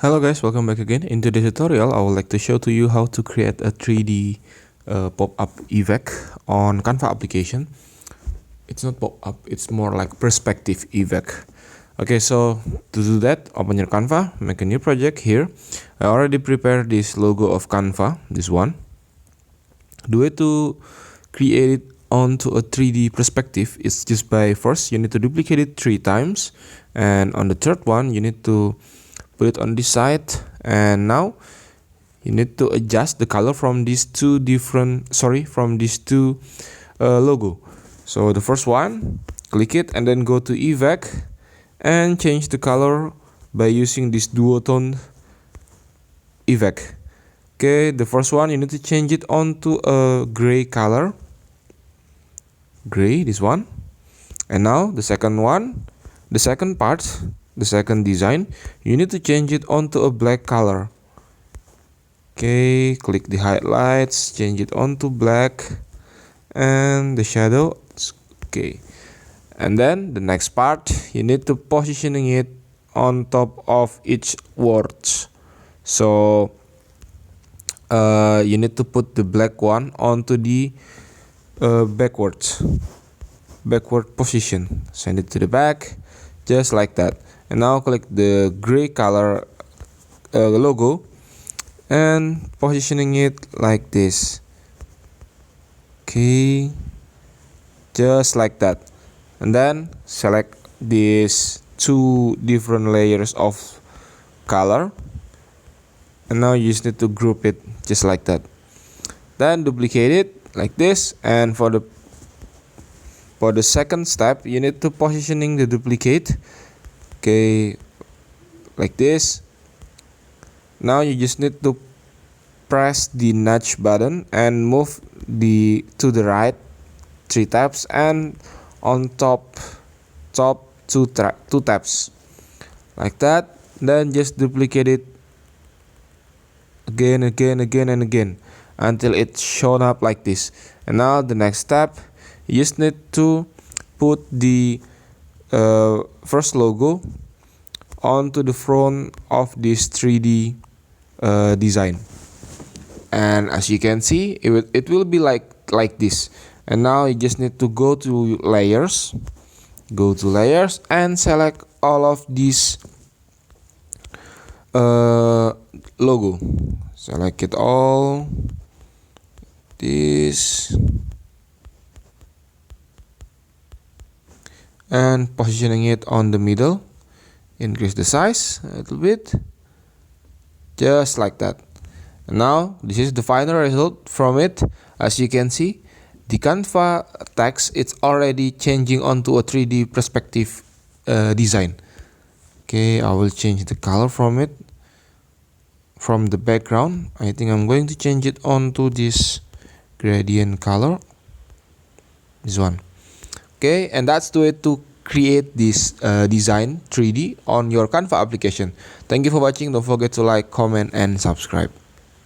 Hello guys, welcome back again. In today's tutorial, I would like to show to you how to create a 3D pop-up effect on Canva application. It's not pop-up, it's more like perspective effect. Okay, so to do that, open your Canva, make a new project here. I already prepared this logo of Canva, this one. The way to create it onto a 3D perspective is just by first you need to duplicate it 3 times, and on the third one you need to put it on this side, and now you need to adjust the color from these two logo. So the first one, click it and then go to effect and change the color by using this duotone effect. Okay, the first one you need to change it onto a gray color, gray, this one. And now the second one, the second part, the second design, you need to change it onto a black color. Okay, click the highlights, change it onto black, and the shadow. Okay, and then the next part, you need to positioning it on top of each words. So you need to put the black one onto the backward position. Send it to the back, just like that. And now click the gray color logo and positioning it like this. Okay, just like that. And then select these 2 different layers of color, and now you just need to group it just like that. Then duplicate it like this, and for the second step you need to positioning the duplicate. Okay, like this. Now you just need to press the nudge button and move to the right 3 taps, and on top 2 taps, like that. Then just duplicate it again and again until it's shown up like this. And now the next step, you just need to put the first logo onto the front of this 3D design, and as you can see, it will be like this. And now you just need to go to layers, and select all of these logo. Select it all, this, and positioning it on the middle. Increase the size a little bit, just like that. And now this is the final result from it. As you can see, the Canva text, it's already changing onto a 3D perspective design. Okay, I will change the color from it, from the background. I think I'm going to change it onto this gradient color, this one. Okay, and that's the way to create this design 3D on your Canva application. Thank you for watching. Don't forget to like, comment, and subscribe.